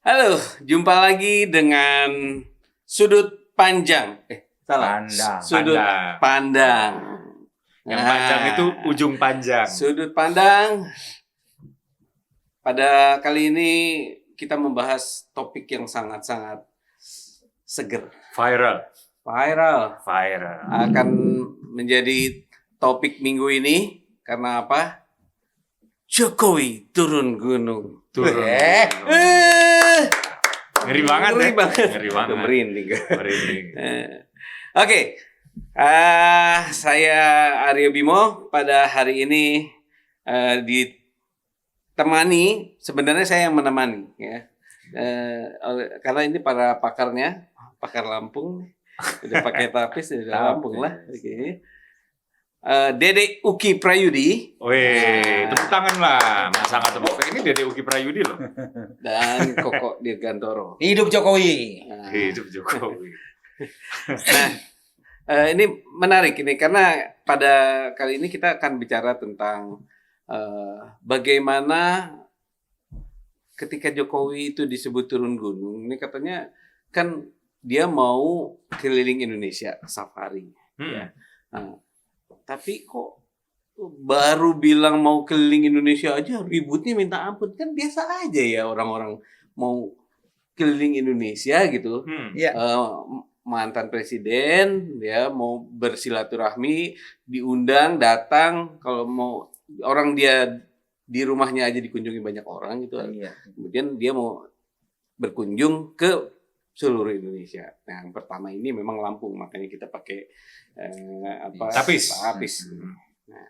Halo, jumpa lagi dengan sudut panjang. Salah. Pandang. Sudut pandang. Yang panjang itu ujung panjang. Sudut pandang. Pada kali ini kita membahas topik yang sangat-sangat seger. Viral. Akan menjadi topik minggu ini karena apa? Jokowi turun gunung. Ngeri banget. Merinding. Oke. Saya Aryo Bimo. Pada hari ini ditemani, sebenarnya saya yang menemani ya. Karena ini para pakarnya, pakar Lampung, udah pakai tapis udah Lampung lah. Oke. Dede Uki Prayudi. Wih, tepuk tangan lah. Sangat tepuk. Ini Dede Uki Prayudi loh. Dan Koko Dirgantoro. Hidup Jokowi. Hidup Jokowi. Ini menarik ini karena pada kali ini kita akan bicara tentang bagaimana ketika Jokowi itu disebut turun gunung. Ini katanya kan dia mau keliling Indonesia safari. Ya. Tapi kok baru bilang mau keliling Indonesia aja ributnya minta ampun. Kan biasa aja ya orang-orang mau keliling Indonesia gitu. Mantan presiden ya mau bersilaturahmi, diundang, datang, kalau mau orang dia di rumahnya aja dikunjungi banyak orang gitu. Kemudian dia mau berkunjung ke seluruh Indonesia. Nah, yang pertama ini memang Lampung, makanya kita pakai tapis. Nah,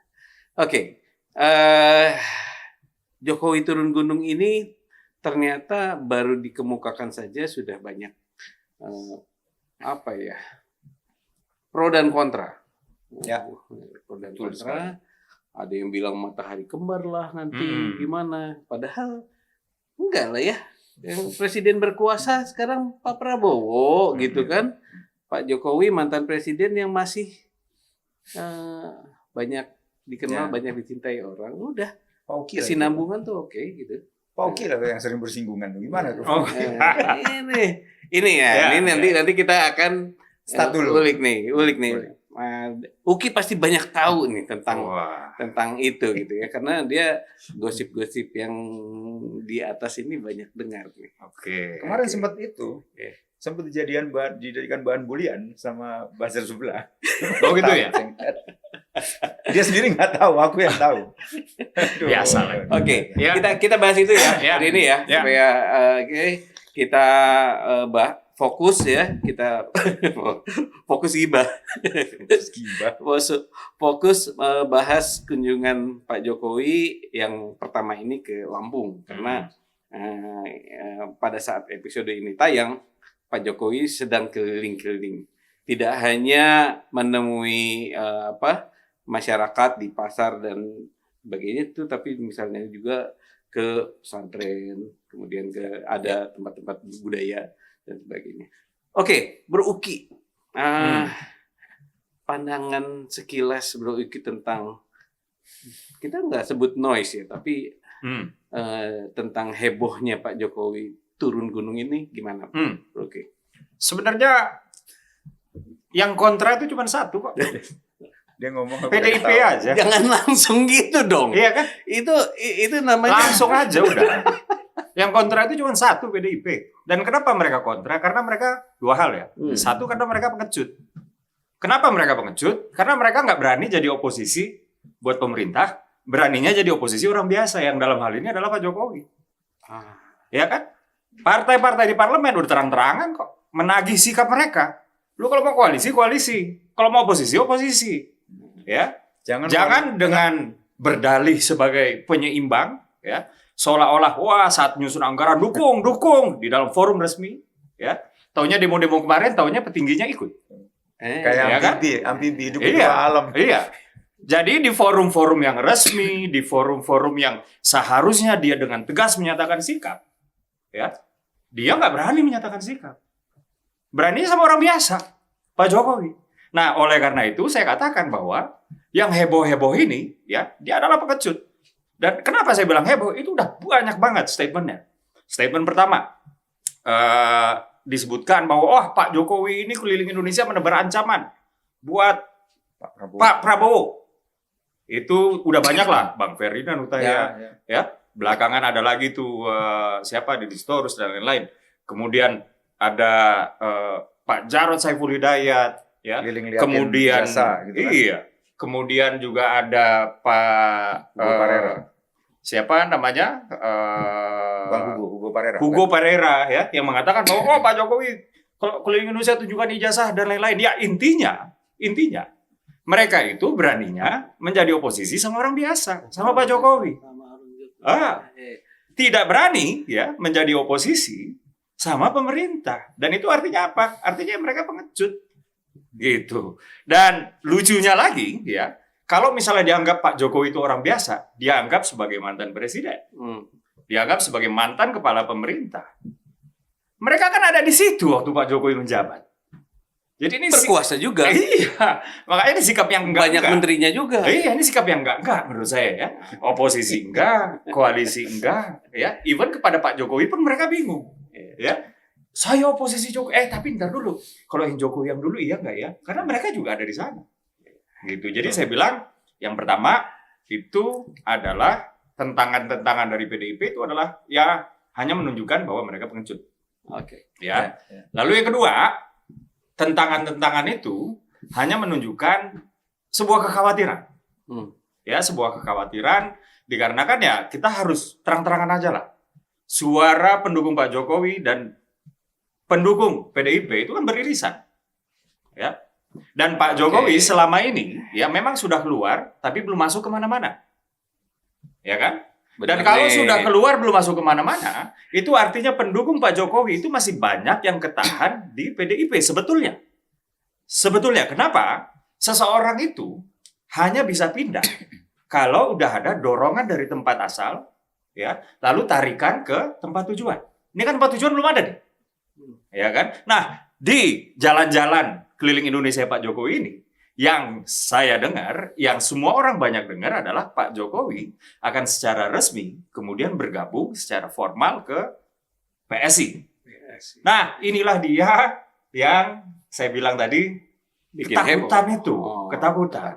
oke. Jokowi turun gunung ini ternyata baru dikemukakan saja sudah banyak pro dan kontra. Pro dan kontra. Ada yang bilang matahari kembar lah nanti gimana. Padahal enggak lah ya. Yang presiden berkuasa sekarang Pak Prabowo gitu kan. Pak Jokowi mantan presiden yang masih banyak dikenal, banyak dicintai orang. Udah. Kesinambungan tuh oke gitu. Pak Oki lah yang sering bersinggungan. Gimana tuh? Ini nanti kita akan ulik nih. Uki pasti banyak tahu nih tentang itu gitu ya, karena dia gosip-gosip yang di atas ini banyak dengar nih. Kemarin sempat sempat dijadikan bahan bulian sama buzzer sebelah. Oh gitu ya? Dia sendiri nggak tahu, aku yang tahu. Biasa lah. Oke. Kita bahas itu ya hari ini ya. Supaya kita fokus ya, kita fokus gibah. Fokus bahas kunjungan Pak Jokowi yang pertama ini ke Lampung. Karena pada saat episode ini tayang, Pak Jokowi sedang keliling-keliling. Tidak hanya menemui masyarakat di pasar dan sebagainya itu, tapi misalnya juga ke pesantren, kemudian ada tempat-tempat budaya dan sebagainya. Oke, Bro Uki. Pandangan sekilas Bro Uki tentang, kita nggak sebut noise ya, tapi tentang hebohnya Pak Jokowi turun gunung ini gimana, Bro Uki? Sebenarnya yang kontra itu cuma satu kok. Dia ngomong PDIP aja. Jangan langsung gitu dong. Iya kan? Itu namanya langsung aja udah. Yang kontra itu cuma satu, PDIP. Dan kenapa mereka kontra? Karena mereka dua hal ya. Satu, karena mereka pengecut. Kenapa mereka pengecut? Karena mereka nggak berani jadi oposisi buat pemerintah. Beraninya jadi oposisi orang biasa, yang dalam hal ini adalah Pak Jokowi. Ya kan? Partai-partai di parlemen udah terang-terangan kok menagih sikap mereka. Lu kalau mau koalisi, koalisi. Kalau mau oposisi, oposisi. Ya. Jangan dengan berdalih sebagai penyeimbang, ya. Seolah-olah saat nyusun anggaran dukung di dalam forum resmi, ya. Taunya demo-demo kemarin, taunya petingginya ikut. Kayak amfibi hidup di alam. Iya. Jadi di forum-forum yang resmi, di forum-forum yang seharusnya dia dengan tegas menyatakan sikap, ya. Dia nggak berani menyatakan sikap. Berani sama orang biasa, Pak Jokowi. Nah, oleh karena itu saya katakan bahwa yang heboh-heboh ini, ya, dia adalah pengecut. Dan kenapa saya bilang heboh? Itu udah banyak banget statementnya. Statement pertama, disebutkan bahwa Pak Jokowi ini keliling Indonesia menebar ancaman buat Pak Prabowo. Itu udah banyak lah, Bang Ferdinand Hutahian, ya. Belakangan ada lagi tuh siapa di Storus dan lain-lain. Kemudian ada Pak Jarod Saiful Hidayat, ya. Kemudian jasa, gitu kan? Iya. Kemudian juga ada Pak siapa namanya? Bang Hugo Parera. Hugo Parera, ya, yang mengatakan bahwa Pak Jokowi kalau keliling Indonesia tunjukkan ijazah dan lain-lain. Ya, intinya mereka itu beraninya menjadi oposisi sama orang biasa, sama Pak Jokowi. Tidak berani ya menjadi oposisi sama pemerintah. Dan itu artinya apa? Artinya mereka pengecut. Gitu. Dan lucunya lagi ya, kalau misalnya dianggap Pak Jokowi itu orang biasa, dianggap sebagai mantan presiden. Dianggap sebagai mantan kepala pemerintah. Mereka kan ada di situ waktu Pak Jokowi menjabat. Jadi ini berkuasa juga. Iya, makanya ini sikap yang banyak menterinya juga. Iya, ini sikap yang enggak menurut saya ya. Oposisi enggak, koalisi enggak, ya. Even kepada Pak Jokowi pun mereka bingung, ya. Saya oposisi Jokowi, tapi ntar dulu. Kalau yang Jokowi yang dulu iya enggak ya? Karena mereka juga ada di sana. Gitu. Jadi saya bilang yang pertama itu adalah tentangan-tentangan dari PDIP itu adalah ya hanya menunjukkan bahwa mereka pengecut. Oke. Ya. Lalu yang kedua, tentangan-tentangan itu hanya menunjukkan sebuah kekhawatiran. Ya, sebuah kekhawatiran dikarenakan ya kita harus terang-terangan aja lah. Suara pendukung Pak Jokowi dan pendukung PDIP itu kan beririsan. Ya. Dan Pak Jokowi selama ini ya memang sudah keluar tapi belum masuk kemana-mana. Ya kan? Dan kalau sudah keluar belum masuk kemana-mana, itu artinya pendukung Pak Jokowi itu masih banyak yang ketahan di PDIP sebetulnya. Sebetulnya, kenapa? Seseorang itu hanya bisa pindah kalau udah ada dorongan dari tempat asal, ya, lalu tarikan ke tempat tujuan. Ini kan tempat tujuan belum ada nih. Ya kan? Nah, di jalan-jalan keliling Indonesia Pak Jokowi ini, yang saya dengar, yang semua orang banyak dengar adalah Pak Jokowi akan secara resmi kemudian bergabung secara formal ke PSI. Nah, inilah dia yang saya bilang tadi, ketakutan itu. Ketakutan.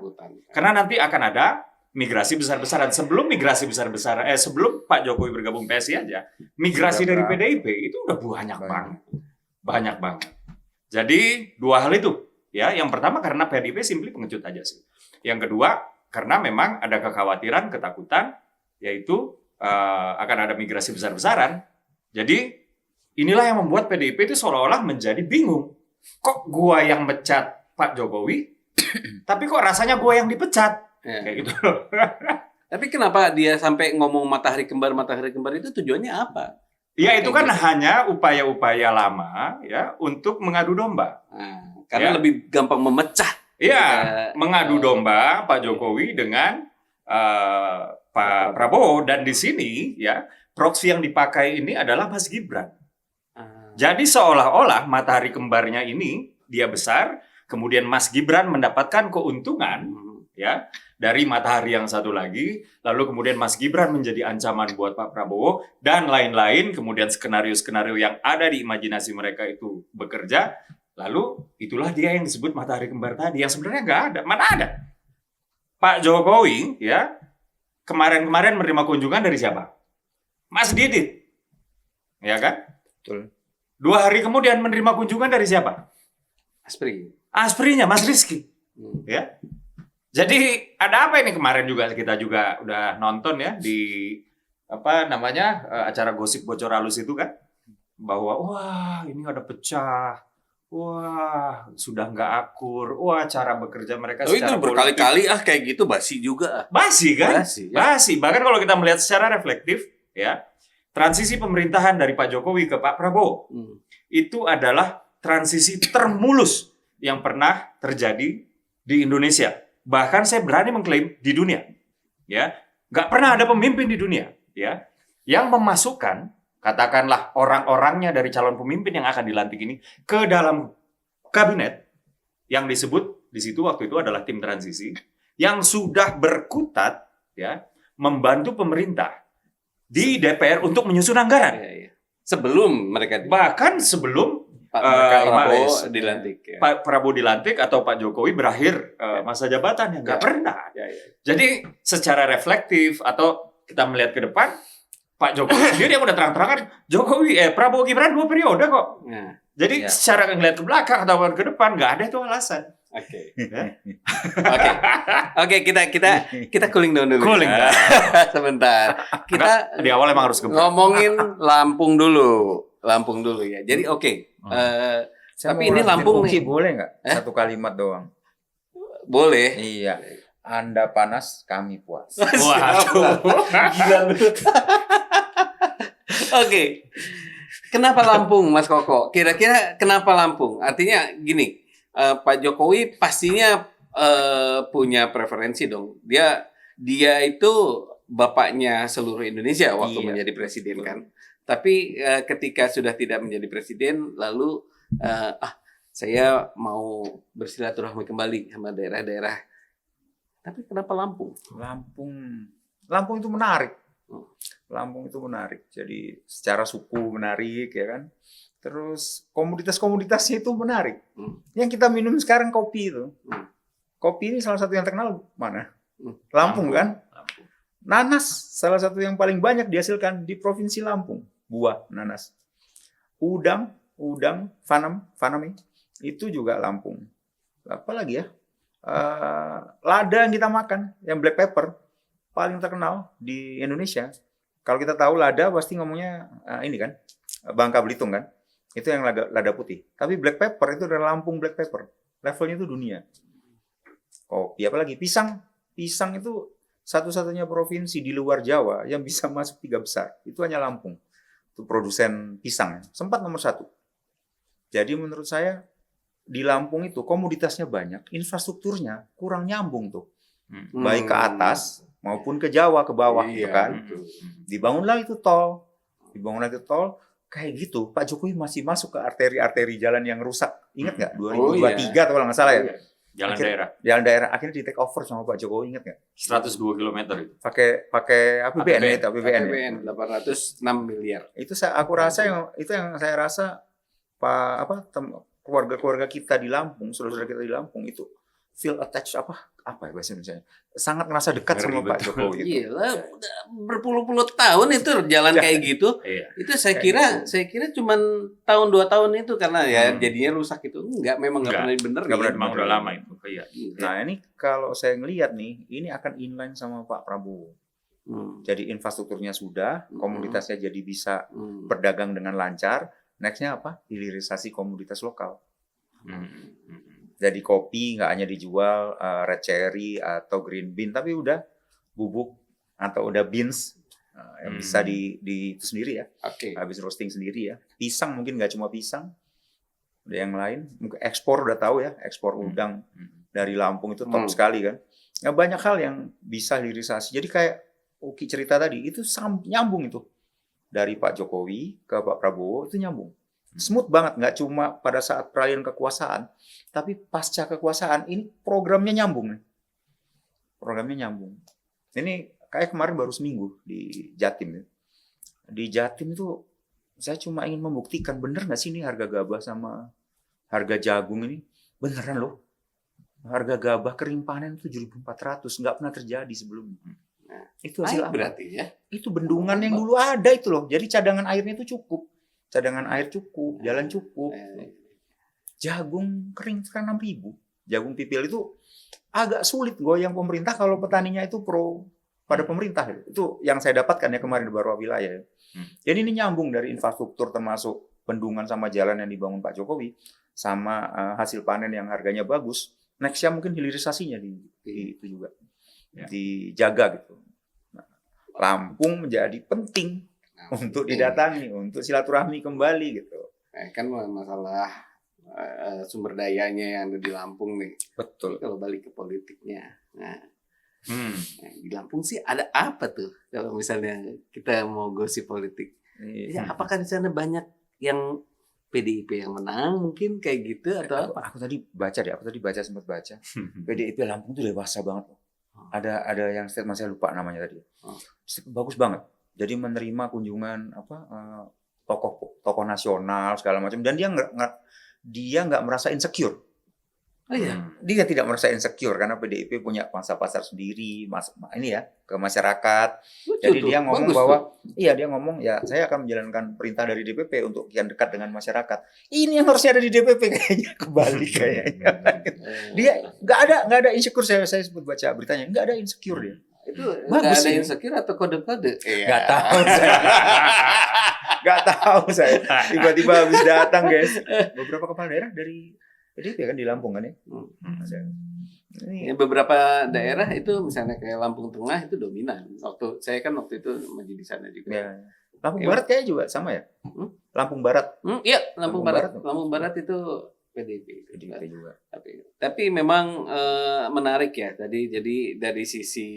Karena nanti akan ada migrasi besar-besaran. Sebelum migrasi besar-besaran, sebelum Pak Jokowi bergabung PSI aja, migrasi dari PDIP itu udah banyak banget. Banyak banget. Jadi, dua hal itu. Ya, yang pertama karena PDIP simply pengecut aja sih. Yang kedua karena memang ada kekhawatiran, ketakutan, yaitu akan ada migrasi besar-besaran. Jadi inilah yang membuat PDIP itu seolah-olah menjadi bingung. Kok gua yang mecat Pak Jokowi, tapi kok rasanya gua yang dipecat? Kayak gitu. Tapi kenapa dia sampai ngomong matahari kembar itu tujuannya apa? Ya itu kan hanya upaya-upaya lama ya untuk mengadu domba. Karena lebih gampang memecah. Iya, mengadu domba Pak Jokowi dengan Pak Prabowo, dan di sini ya proksi yang dipakai ini adalah Mas Gibran. Jadi seolah-olah matahari kembarnya ini dia besar, kemudian Mas Gibran mendapatkan keuntungan ya dari matahari yang satu lagi, lalu kemudian Mas Gibran menjadi ancaman buat Pak Prabowo dan lain-lain, kemudian skenario-skenario yang ada di imajinasi mereka itu bekerja. Lalu itulah dia yang disebut matahari kembar tadi, yang sebenarnya nggak ada. Mana ada? Pak Jokowi ya kemarin-kemarin menerima kunjungan dari siapa? Mas Didit, ya kan? Betul. 2 hari kemudian menerima kunjungan dari siapa? Asprinya Mas Rizky. Ya. Jadi ada apa ini kemarin juga kita juga udah nonton ya di acara gosip bocor halus itu kan, bahwa wah ini ada pecah. Wah, sudah nggak akur. Wah, cara bekerja mereka secara itu berkali-kali kayak gitu basi juga. Basi kan? Basi. Bahkan kalau kita melihat secara reflektif, ya, transisi pemerintahan dari Pak Jokowi ke Pak Prabowo itu adalah transisi termulus yang pernah terjadi di Indonesia. Bahkan saya berani mengklaim di dunia, ya, nggak pernah ada pemimpin di dunia, ya, yang memasukkan katakanlah orang-orangnya dari calon pemimpin yang akan dilantik ini ke dalam kabinet yang disebut di situ waktu itu adalah tim transisi yang sudah berkutat ya membantu pemerintah di DPR untuk menyusun anggaran. Sebelum mereka Bahkan sebelum Pak Prabowo dilantik. Ya. Pak Prabowo dilantik atau Pak Jokowi berakhir masa jabatannya, nggak pernah. Ya, ya. Jadi secara reflektif atau kita melihat ke depan, Pak Jokowi sendiri yang udah terang-terangan Prabowo Gibran 2 periode kok. Nah, Jadi Ya. secara ngelihat ke belakang atau ke depan nggak ada itu alasan. oke. Oke, kita cooling down dulu. Cooling down. Sebentar. Kita Di awal emang harus gebrak. ngomongin Lampung dulu. Ya. Jadi oke. Saya Tapi mau ini lanjutin Lampung Uki, nih. boleh nggak? Satu kalimat doang. Boleh. Iya. Anda panas, kami puas. Waduh. Gila lu. Oke. Kenapa Lampung, Mas Koko? Kira-kira kenapa Lampung? Artinya gini, Pak Jokowi pastinya punya preferensi dong. Dia itu bapaknya seluruh Indonesia waktu Iya, menjadi presiden betul. kan. Tapi ketika sudah tidak menjadi presiden, lalu saya mau bersilaturahmi kembali sama daerah-daerah. Tapi kenapa Lampung? Lampung itu menarik. Hmm. Lampung itu menarik. Jadi secara suku menarik ya kan. Terus komoditas-komoditasnya itu menarik. Hmm. Yang kita minum sekarang kopi itu. Hmm. Kopi ini salah satu yang terkenal mana? Hmm. Lampung kan? Lampung. Nanas salah satu yang paling banyak dihasilkan di Provinsi Lampung. Buah nanas. Udang, fanami itu juga Lampung. Apa lagi ya? Lada yang kita makan, yang black pepper paling terkenal di Indonesia. Kalau kita tahu lada pasti ngomongnya ini kan, Bangka Belitung kan. Itu yang lada putih. Tapi black pepper itu dari Lampung black pepper. Levelnya itu dunia. Kopi apalagi pisang. Pisang itu satu-satunya provinsi di luar Jawa yang bisa masuk 3 besar. Itu hanya Lampung. Itu produsen pisang. Sempat nomor 1. Jadi menurut saya di Lampung itu komoditasnya banyak, infrastrukturnya kurang nyambung tuh. Baik ke atas maupun ke Jawa, ke bawah gitu Iya, kan. betul. Dibangunlah itu tol. Kayak gitu. Pak Jokowi masih masuk ke arteri-arteri jalan yang rusak. Ingat nggak? 2023 atau kalau nggak salah ya. Jalan daerah Jalan daerah akhirnya di take over sama Pak Jokowi, ingat nggak? 102 km itu. Pakai APBN ya, itu APBN. ya. APBN 806 miliar. Itu aku rasa yang saya rasa keluarga-keluarga kita di Lampung, saudara-saudara kita di Lampung itu feel attached apa ya bahasa Indonesia? Sangat merasa dekat Ngeri sama Pak betul. Jokowi itu. Iya lah, udah berpuluh-puluh tahun itu jalan kayak gitu. Iya. Itu saya Kayak kira cuman tahun 2 tahun itu karena ya Hmm. jadinya rusak itu. Memang nggak Enggak. pernah dibenerin. Nggak pernah Emang udah lama itu. Iya. Nah ini kalau saya ngelihat nih, ini akan inline sama Pak Prabowo. Hmm. Jadi infrastrukturnya sudah, komoditasnya jadi bisa Hmm. berdagang dengan lancar. Nextnya apa? Hilirisasi komoditas lokal. Jadi kopi nggak hanya dijual red cherry atau green bean, tapi udah bubuk atau udah beans yang bisa di itu sendiri ya. Oke. Habis roasting sendiri ya. Pisang mungkin nggak cuma pisang, ada yang lain. Mungkin ekspor udah tahu ya, ekspor udang dari Lampung itu top sekali kan. Nah, banyak hal yang bisa hilirisasi. Jadi kayak Uki cerita tadi itu nyambung itu dari Pak Jokowi ke Pak Prabowo itu nyambung. Smooth banget, nggak cuma pada saat peralihan kekuasaan, tapi pasca kekuasaan ini programnya nyambung nih. Programnya nyambung. Ini kayak kemarin baru seminggu di Jatim. Di Jatim itu saya cuma ingin membuktikan bener nggak sih ini harga gabah sama harga jagung ini beneran loh. Harga gabah kering panen 7.400 nggak pernah terjadi sebelumnya. Itu hasil apa? Berarti ya. Itu bendungan yang dulu ada itu loh. Jadi cadangan airnya itu cukup. Cadangan air cukup, jalan cukup. Jagung kering sekarang 6.000. Jagung pipil itu agak sulit goyang pemerintah kalau petaninya itu pro pada pemerintah. Itu yang saya dapatkan ya kemarin di beberapa wilayah. Jadi ini nyambung dari infrastruktur termasuk bendungan sama jalan yang dibangun Pak Jokowi sama hasil panen yang harganya bagus. Nextnya mungkin hilirisasinya itu juga dijaga gitu. Nah, Lampung menjadi penting untuk didatangi, untuk silaturahmi kembali gitu. Kan masalah sumber dayanya yang ada di Lampung nih. Betul. Kalau balik ke politiknya, di Lampung sih ada apa tuh? Kalau misalnya kita mau gosip politik, ya apakah di sana banyak yang PDIP yang menang mungkin kayak gitu atau apa? Aku tadi sempat baca. PDIP Lampung tuh dewasa banget. Ada yang statement saya lupa namanya tadi. Bagus banget. Jadi menerima kunjungan tokoh nasional segala macam, dan dia nggak merasa insecure. Oh iya. Dia tidak merasa insecure karena PDIP punya pangsa pasar sendiri, ini ya, ke masyarakat. Lucu Jadi tuh. dia ngomong Bagus bahwa tuh. dia ngomong ya, saya akan menjalankan perintah dari DPP untuk kian dekat dengan masyarakat. Ini yang harusnya ada di DPP kayaknya, kebalik kayaknya. Dia nggak ada insecure. Saya sebut baca beritanya, nggak ada insecure dia. Itu Bagus nggak ada ini. insecure atau kode-kode? Nggak tahu saya. Nggak tahu saya. Tiba-tiba habis datang guys. Beberapa kepala daerah dari PDIP kan di Lampung kan ya. Ada. Ya, beberapa daerah itu misalnya kayak Lampung Tengah itu dominan. Saya kan waktu itu maju di sana juga. Ya. Lampung Ya. Barat kayaknya juga sama ya. Lampung Barat. Iya, Lampung Barat. Barat. Lampung Barat itu PDIP juga. juga. Tapi memang menarik ya tadi. Jadi dari sisi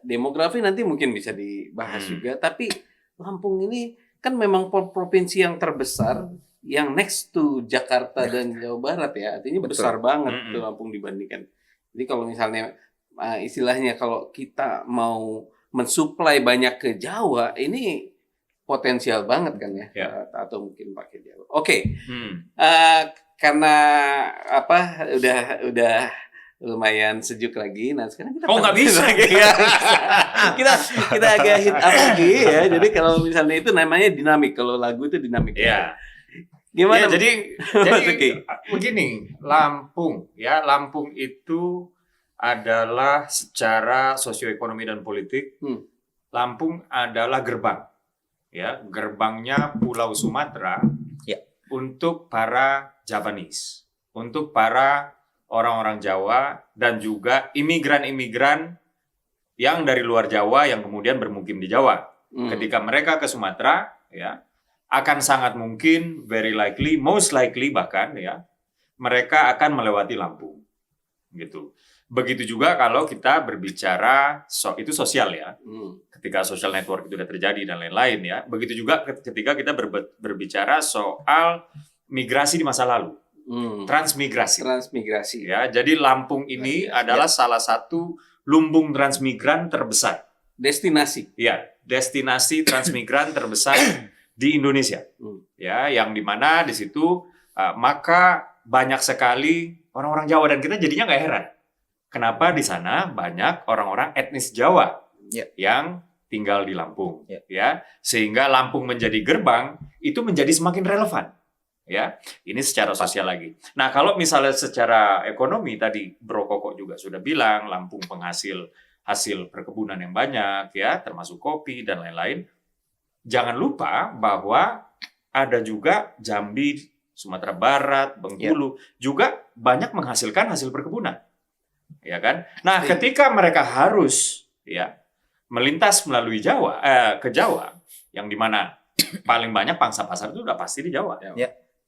demografi nanti mungkin bisa dibahas juga. Tapi Lampung ini kan memang provinsi yang terbesar, yang next to Jakarta dan Jawa Barat ya. Artinya Betul. besar banget tuh Lampung dibandingkan. Jadi kalau misalnya istilahnya kalau kita mau mensuplai banyak ke Jawa, ini potensial banget kan ya. Atau mungkin pakai Jawa. Oke. Karena udah lumayan sejuk lagi. Nah, sekarang kita nggak bisa. kita agak hit up lagi ya. Jadi kalau misalnya itu namanya dinamik. Kalau lagu itu dinamik. Ya. Gimana? Ya, jadi begini, Lampung itu adalah secara sosioekonomi dan politik, Lampung adalah gerbang, ya, gerbangnya Pulau Sumatera untuk para Javanese, untuk para orang-orang Jawa dan juga imigran-imigran yang dari luar Jawa yang kemudian bermukim di Jawa. Ketika mereka ke Sumatera, ya, akan sangat mungkin, very likely, most likely bahkan ya, mereka akan melewati Lampung, gitu. Begitu juga kalau kita berbicara itu sosial ya, ketika social network itu sudah terjadi dan lain-lain ya. Begitu juga ketika kita berbicara soal migrasi di masa lalu, transmigrasi. Ya, jadi Lampung ini adalah salah satu lumbung transmigran terbesar. Destinasi. Ya, destinasi transmigran terbesar di Indonesia, ya, yang dimana di situ maka banyak sekali orang-orang Jawa, dan kita jadinya nggak heran kenapa di sana banyak orang-orang etnis Jawa yang tinggal di Lampung, ya, sehingga Lampung menjadi gerbang itu menjadi semakin relevan, ya, ini secara sosial lagi. Nah, kalau misalnya secara ekonomi tadi Bro Koko juga sudah bilang Lampung penghasil hasil perkebunan yang banyak, ya, termasuk kopi dan lain-lain. Jangan lupa bahwa ada juga Jambi, Sumatera Barat, Bengkulu juga banyak menghasilkan hasil perkebunan, ya kan? Nah, ketika mereka harus melintas melalui Jawa ke Jawa, yang dimana paling banyak pangsa pasar itu udah pasti di Jawa.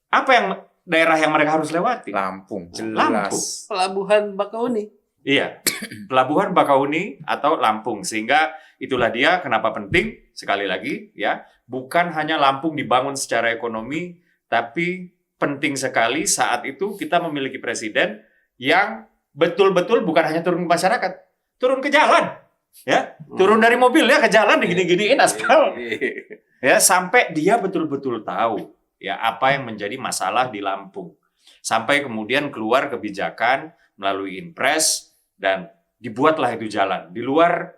Apa yang daerah yang mereka harus lewati? Lampung, jelas. Lampung. Pelabuhan Bakauni. Iya, Pelabuhan Bakauni atau Lampung. Sehingga itulah dia kenapa penting, sekali lagi, ya, bukan hanya Lampung dibangun secara ekonomi, tapi penting sekali saat itu kita memiliki presiden yang betul-betul bukan hanya turun ke masyarakat, turun ke jalan, ya, turun dari mobil ya ke jalan, digini-giniin aspal, ya, sampai dia betul-betul tahu ya apa yang menjadi masalah di Lampung, sampai kemudian keluar kebijakan melalui Inpres. Dan dibuatlah itu jalan di luar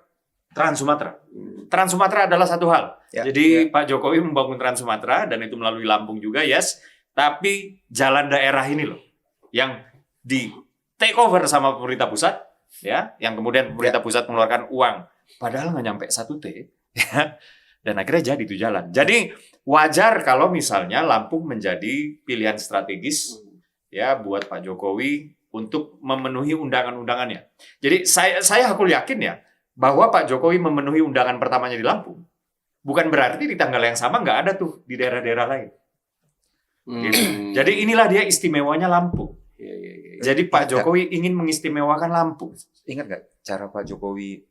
Trans Sumatera. Trans Sumatera adalah satu hal. Jadi Pak Jokowi membangun Trans Sumatera dan itu melalui Lampung juga, yes. Tapi jalan daerah ini loh yang di take over sama pemerintah pusat, ya, yang kemudian pemerintah pusat mengeluarkan uang, padahal nggak nyampe 1 T, ya. Dan akhirnya jadi itu jalan. Jadi wajar kalau misalnya Lampung menjadi pilihan strategis, ya, buat Pak Jokowi untuk memenuhi undangan-undangannya. Jadi saya aku yakin ya bahwa Pak Jokowi memenuhi undangan pertamanya di Lampung. Bukan berarti di tanggal yang sama nggak ada tuh di daerah-daerah lain. Gitu. Jadi inilah dia istimewanya Lampung. Jadi Pak Jokowi ingin mengistimewakan Lampung. Ingat nggak cara Pak Jokowi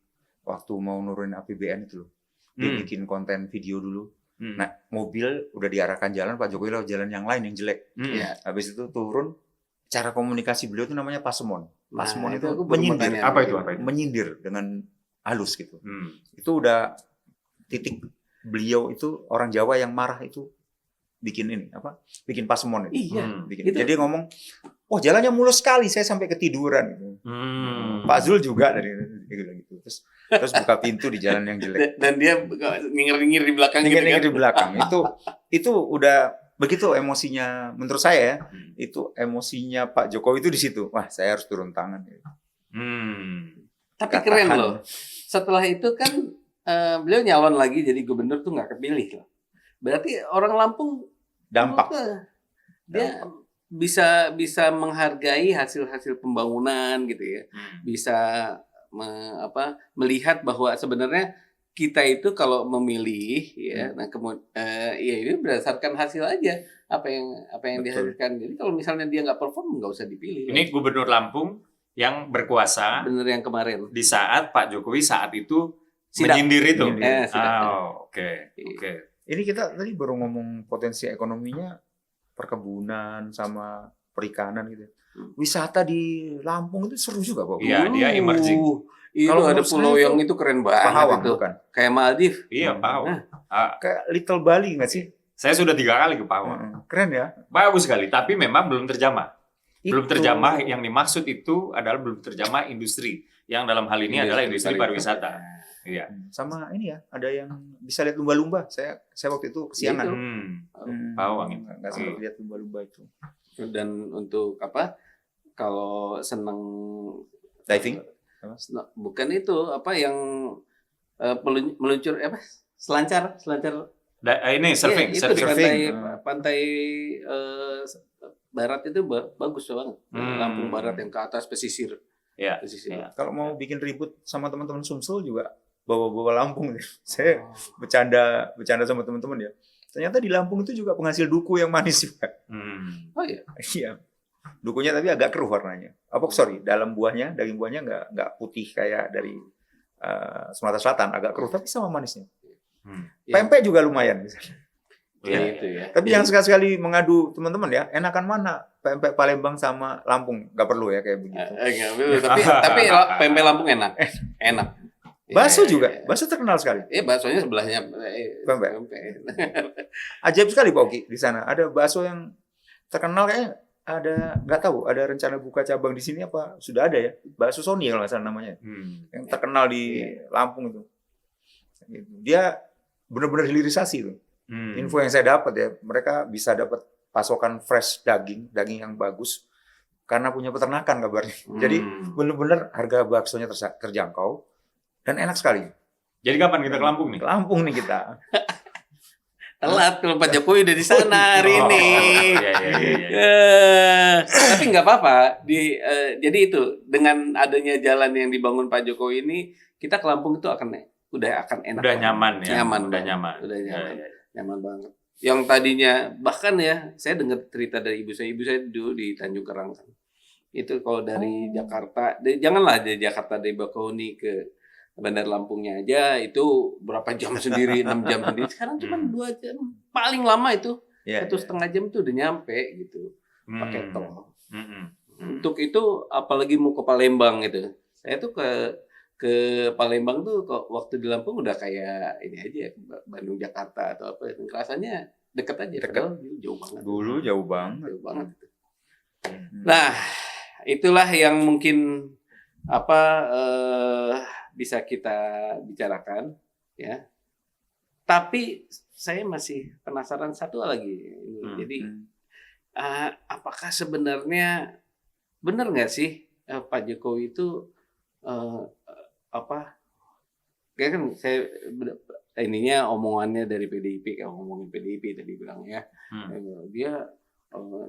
waktu mau nurunin APBN itu loh? Dia bikin konten video dulu. Nah, mobil udah diarahkan jalan, Pak Jokowi lewat jalan yang lain yang jelek. Habis itu turun. Cara komunikasi beliau itu namanya pasemon. Pasemon itu menyindir. Apa itu? Menyindir dengan halus gitu. Itu udah titik beliau itu orang Jawa yang marah itu bikin ini apa? Bikin pasemon itu. Iya. Bikin. Itu. Jadi ngomong, "Wah, jalannya mulus sekali, saya sampai ketiduran." Gitu. Pak Zul juga dari gitu. Terus buka pintu di jalan yang jelek. Dan dia ngingir-ngingir di belakang gitu kan. Di belakang. Itu udah begitu emosinya menurut saya ya. Itu emosinya Pak Jokowi itu di situ. Wah, saya harus turun tangan. Tapi keren loh. Setelah itu kan beliau nyalon lagi jadi gubernur tuh nggak kepilih loh. Berarti orang Lampung Dampak. Dia bisa menghargai hasil-hasil pembangunan gitu ya. Bisa melihat bahwa sebenarnya kita itu kalau memilih ya, nah kemudian ya ini berdasarkan hasil aja apa yang dihasilkan. Jadi kalau misalnya dia nggak perform nggak usah dipilih. Ini gubernur Lampung yang berkuasa bener yang kemarin di saat Pak Jokowi saat itu Sidang. menyindir itu. Oke. Ini kita tadi baru ngomong potensi ekonominya perkebunan sama perikanan gitu. Wisata di Lampung itu seru juga, Pak. Iya, dia emerging. Itu Kalau ada menurut pulau saya yang itu itu keren banget Pahawang itu. bukan? Kayak Maldives. Iya, Pahawang. Kayak Little Bali nggak sih? Saya sudah 3 kali ke Pahawang. Keren ya. Bagus sekali, tapi memang belum terjamah. Belum Itu. terjamah, yang dimaksud itu adalah belum terjamah industri. Yang dalam hal ini adalah industri pariwisata. Iya. Sama ini ya, ada yang bisa lihat lumba-lumba. Saya waktu itu kesiangan. Pahawang itu. Nggak sempat lihat lumba-lumba itu. Dan untuk kalau senang Diving? bukan itu yang meluncur selancar Ini surfing, itu surfing. di pantai barat itu bagus banget. Lampung Barat yang ke atas pesisir. Ya. Kalau mau bikin ribut sama teman-teman Sumsel juga bawa-bawa Lampung. Saya bercanda sama teman-teman ya. Ternyata di Lampung itu juga penghasil duku yang manis juga. Oh iya. Iya. Dukunya tapi agak keruh warnanya. Dalam buahnya, daging buahnya nggak putih kayak dari Sumatera Selatan, agak keruh tapi sama manisnya. Pempek juga lumayan. Ya, itu ya. Tapi jangan sekali-sekali mengadu teman-teman ya. Enakan mana pempek Palembang sama Lampung? Nggak perlu ya kayak begitu. Tapi pempek Lampung enak. Bakso juga, bakso terkenal sekali. Baksonya sebelahnya pempek. Ajaib sekali Pak Oki di sana. Ada bakso yang terkenal kayaknya nggak tahu ada rencana buka cabang di sini apa sudah ada ya. Bakso Sony kalau nggak salah namanya. Yang terkenal di Lampung itu. Dia benar-benar hilirisasi tuh. Info yang saya dapat ya, mereka bisa dapat pasokan fresh daging yang bagus karena punya peternakan kabarnya. Jadi benar-benar harga baksonya terjangkau dan enak sekali. Jadi kapan kita ke Lampung nih? Ke Lampung nih kita. Telat kalau Pak Jokowi udah di sana hari ini. Tapi nggak apa-apa. Jadi itu dengan adanya jalan yang dibangun Pak Jokowi ini, kita ke Lampung itu udah akan enak. Udah nyaman ya. Udah nyaman. Nyaman banget. Yang tadinya bahkan ya, saya dengar cerita dari ibu saya dulu di Tanjung Kerang kan. Itu kalau dari Jakarta, janganlah dari Jakarta dari Bakauheni ke Bandar Lampungnya aja itu berapa jam sendiri, 6 jam sendiri. Sekarang cuma 2 jam. Paling lama itu 1,5 jam itu udah nyampe gitu. Pakai tol. Untuk itu apalagi mau ke Palembang gitu. Saya tuh ke Palembang tuh waktu di Lampung udah kayak ini aja Bandung Jakarta atau apa. Rasanya deket aja. Dekat. Jauh banget. Dulu jauh banget. Jauh banget. Nah, itulah yang mungkin bisa kita bicarakan ya. Tapi saya masih penasaran satu lagi. Jadi apakah sebenarnya benar nggak sih Pak Jokowi itu kayak kan saya ininya omongannya dari PDIP, ngomongin PDIP tadi bilang ya. Dia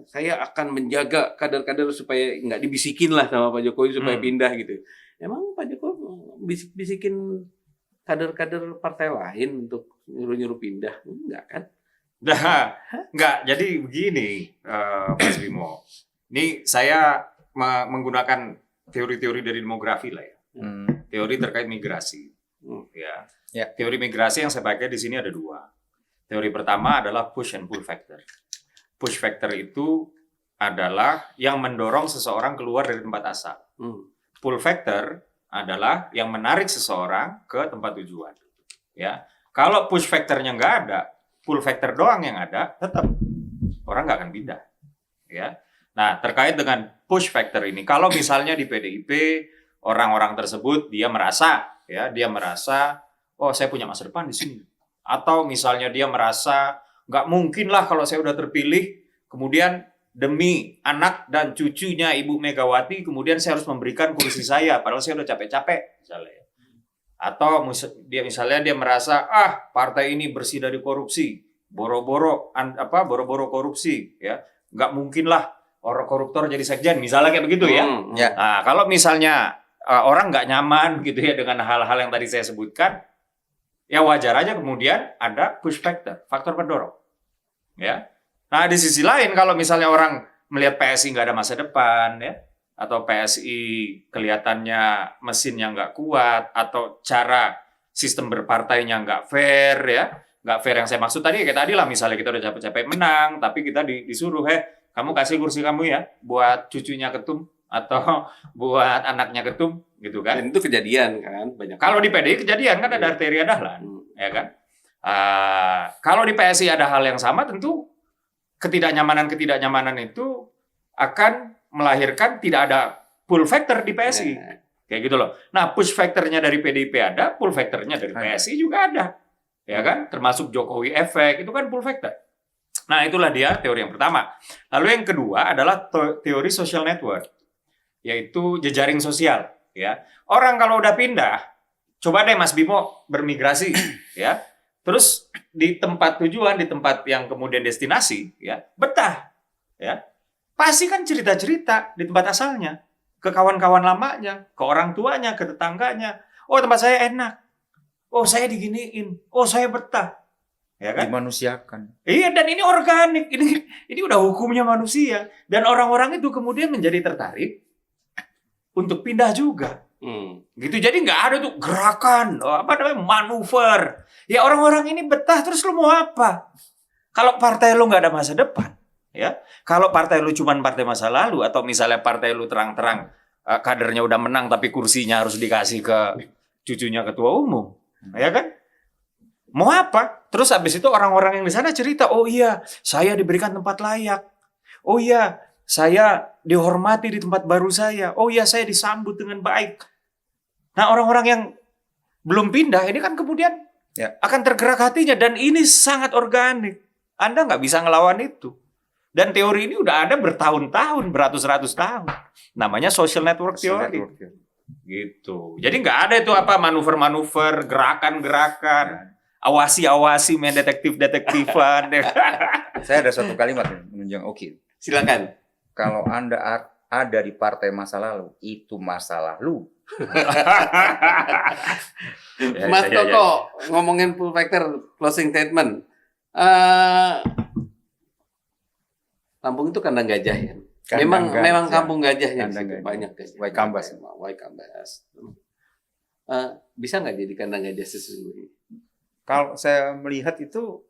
saya akan menjaga kader-kader supaya nggak dibisikin lah sama Pak Jokowi supaya pindah gitu. Emang Pak Jokowi bisikin kader-kader partai lain untuk nyuruh-nyuruh pindah? Enggak kan? Enggak. Jadi begini, Mas Bimo. Ini saya menggunakan teori-teori dari demografi lah ya. Teori terkait migrasi. Ya. Teori migrasi yang saya pakai di sini ada 2. Teori pertama adalah push and pull factor. Push factor itu adalah yang mendorong seseorang keluar dari tempat asal. Pull factor adalah yang menarik seseorang ke tempat tujuan. Ya. Kalau push factornya nggak ada, pull factor doang yang ada, tetap orang nggak akan pindah. Ya. Nah, terkait dengan push factor ini, kalau misalnya di PDIP orang-orang tersebut dia merasa, oh saya punya masa depan di sini, atau misalnya dia merasa nggak mungkin lah kalau saya udah terpilih, kemudian demi anak dan cucunya Ibu Megawati, kemudian saya harus memberikan kursi saya, padahal saya udah capek-capek, misalnya. Atau misalnya dia merasa partai ini bersih dari korupsi, boro-boro korupsi, ya nggak mungkin lah orang koruptor jadi sekjen, misalnya kayak begitu ya. Nah, kalau misalnya orang nggak nyaman gitu ya dengan hal-hal yang tadi saya sebutkan, ya wajar aja kemudian ada push factor, faktor pendorong, ya. Nah, di sisi lain kalau misalnya orang melihat PSI nggak ada masa depan, ya, atau PSI kelihatannya mesinnya nggak kuat, atau cara sistem berpartainya nggak fair, ya. Nggak fair yang saya maksud tadi, kayak tadi lah, misalnya kita udah capek-capek menang, tapi kita disuruh, kamu kasih kursi kamu ya, buat cucunya ketum, atau buat anaknya ketum, gitu kan. Dan itu kejadian kan, banyak. Kalau di PDI kejadian kan ada Arteria Dahlan, ya kan. Kalau di PSI ada hal yang sama, tentu ketidaknyamanan itu akan melahirkan tidak ada pull factor di PSI. Kayak gitu loh. Nah, push factornya dari PDIP ada, pull factornya dari PSI juga ada. Ya kan? Termasuk Jokowi efek, itu kan pull factor. Nah, itulah dia teori yang pertama. Lalu yang kedua adalah teori social network, yaitu jejaring sosial. Ya, orang kalau udah pindah, coba deh Mas Bimo bermigrasi, ya. Terus di tempat tujuan, di tempat yang kemudian destinasi, ya, betah, ya. Pasti kan cerita-cerita di tempat asalnya, ke kawan-kawan lamanya, ke orang tuanya, ke tetangganya. Oh, tempat saya enak. Oh, saya diginiin. Oh, saya betah. Ya kan? Dimanusiakan. Iya, dan ini organik. Ini udah hukumnya manusia. Dan orang-orang itu kemudian menjadi tertarik untuk pindah juga. Gitu. Jadi nggak ada tuh gerakan, manuver. Ya orang-orang ini betah, terus lu mau apa? Kalau partai lu nggak ada masa depan, ya. Kalau partai lu cuma partai masa lalu, atau misalnya partai lu terang-terang kadernya udah menang tapi kursinya harus dikasih ke cucunya ketua umum, ya kan? Mau apa? Terus habis itu orang-orang yang di sana cerita, oh iya, saya diberikan tempat layak. Oh iya, saya dihormati di tempat baru saya. Oh iya, saya disambut dengan baik. Nah, orang-orang yang belum pindah ini kan kemudian akan tergerak hatinya, dan ini sangat organik. Anda nggak bisa ngelawan itu. Dan teori ini udah ada bertahun-tahun, beratus-ratus tahun. Namanya social network theory. Gitu. Jadi nggak ada itu manuver-manuver, gerakan-gerakan, awasi-awasi, main detektif-detektifan. Saya ada satu kalimat menunjang Oki. Silakan. Kalau Anda ada di partai masa lalu, itu masa lalu. Mas Koko, ngomongin pull factor, closing statement. Kampung itu kandang gajah ya. Memang kampung gajahnya banyak gajah. Waikambas. Bisa nggak jadi kandang gajah sesungguhnya? Kalau saya melihat itu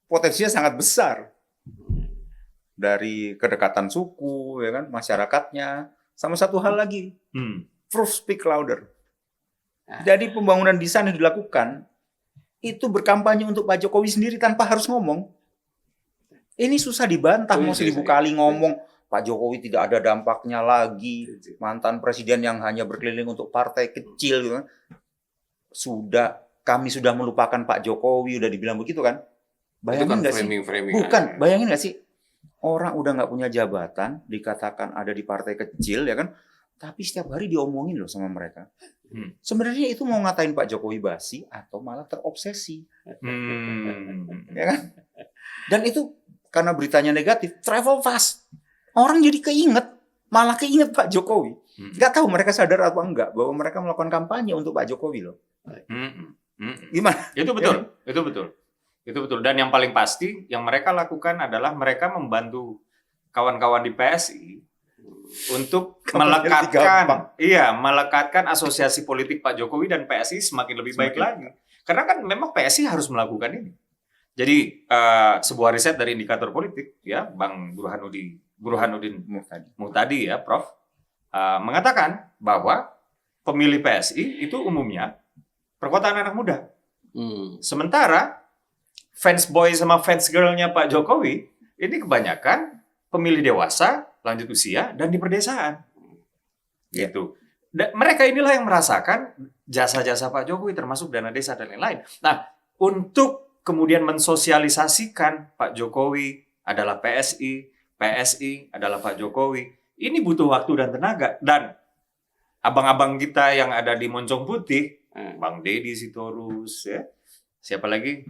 potensinya sangat besar. Dari kedekatan suku, ya kan, masyarakatnya, sama satu hal lagi, proof speak louder. Jadi pembangunan di sana dilakukan itu berkampanye untuk Pak Jokowi sendiri tanpa harus ngomong. Ini susah dibantah, mau 1000 kali ngomong Pak Jokowi tidak ada dampaknya lagi, mantan presiden yang hanya berkeliling untuk partai kecil, gitu kan. Kami sudah melupakan Pak Jokowi, udah dibilang begitu kan? Bayangin nggak sih? Bukan, bayangin nggak sih? Orang udah nggak punya jabatan, dikatakan ada di partai kecil, ya kan? Tapi setiap hari diomongin loh sama mereka. Sebenarnya itu mau ngatain Pak Jokowi basi atau malah terobsesi, ya kan? Dan itu karena beritanya negatif, travel fast. Orang jadi malah keinget Pak Jokowi. Nggak tahu mereka sadar atau enggak bahwa mereka melakukan kampanye untuk Pak Jokowi loh. Gimana? Itu betul, itu betul. Itu betul. Dan yang paling pasti yang mereka lakukan adalah mereka membantu kawan-kawan di PSI untuk melekatkan asosiasi politik Pak Jokowi dan PSI semakin lebih baik lagi. Karena kan memang PSI harus melakukan ini. Jadi sebuah riset dari indikator politik, ya, Bang Burhanuddin Muhtadi, ya, Prof, mengatakan bahwa pemilih PSI itu umumnya perkotaan anak muda. Sementara fans boy sama fans girl-nya Pak Jokowi ini kebanyakan pemilih dewasa, lanjut usia, dan di perdesaan. Gitu. Dan mereka inilah yang merasakan jasa-jasa Pak Jokowi termasuk dana desa dan lain-lain. Nah, untuk kemudian mensosialisasikan Pak Jokowi adalah PSI, PSI adalah Pak Jokowi, ini butuh waktu dan tenaga. Dan abang-abang kita yang ada di Moncong Putih, Bang Deddy Sitorus, ya, siapa lagi?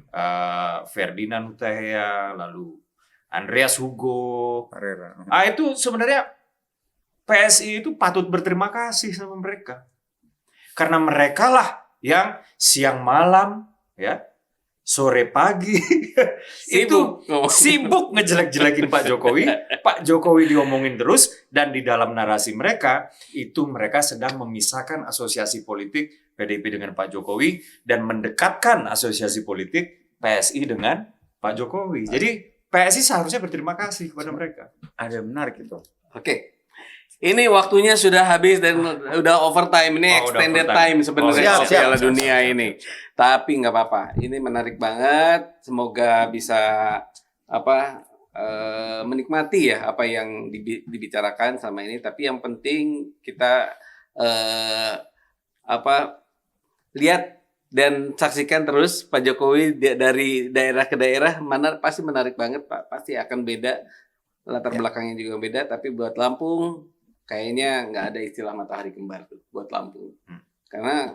Ferdinand Hutahian, lalu Andreas Hugo. Itu sebenarnya PSI itu patut berterima kasih sama mereka. Karena mereka lah yang siang malam, ya, sore pagi itu sibuk ngejelek-jelekin Pak Jokowi. Pak Jokowi diomongin terus, dan di dalam narasi mereka itu mereka sedang memisahkan asosiasi politik PDIP dengan Pak Jokowi dan mendekatkan asosiasi politik PSI dengan Pak Jokowi. Jadi PSI seharusnya berterima kasih kepada mereka. Ada yang menarik itu. Oke. Ini waktunya sudah habis dan udah overtime. Ini extended time sebenarnya Piala Dunia ini. Tapi nggak apa-apa. Ini menarik banget. Semoga bisa menikmati ya apa yang dibicarakan sama ini. Tapi yang penting kita lihat dan saksikan terus Pak Jokowi dari daerah ke daerah, pasti menarik banget Pak. Pasti akan beda. Latar belakangnya juga beda. Tapi buat Lampung kayaknya nggak ada istilah matahari kembar tuh buat Lampung. Karena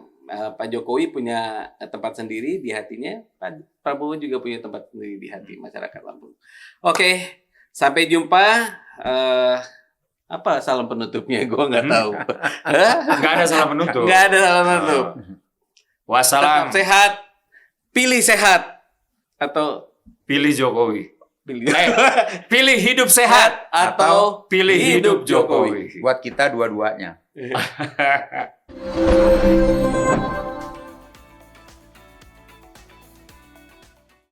Pak Jokowi punya tempat sendiri di hatinya, Pak Prabowo juga punya tempat sendiri di hati masyarakat Lampung. Oke, sampai jumpa. Apa salam penutupnya? Gue nggak tahu. Nggak ada salam penutup. Nggak ada salam penutup. Wassalam. Tetap sehat, pilih sehat, atau pilih Jokowi. Pilih hidup sehat atau pilih hidup Jokowi. Buat kita dua-duanya.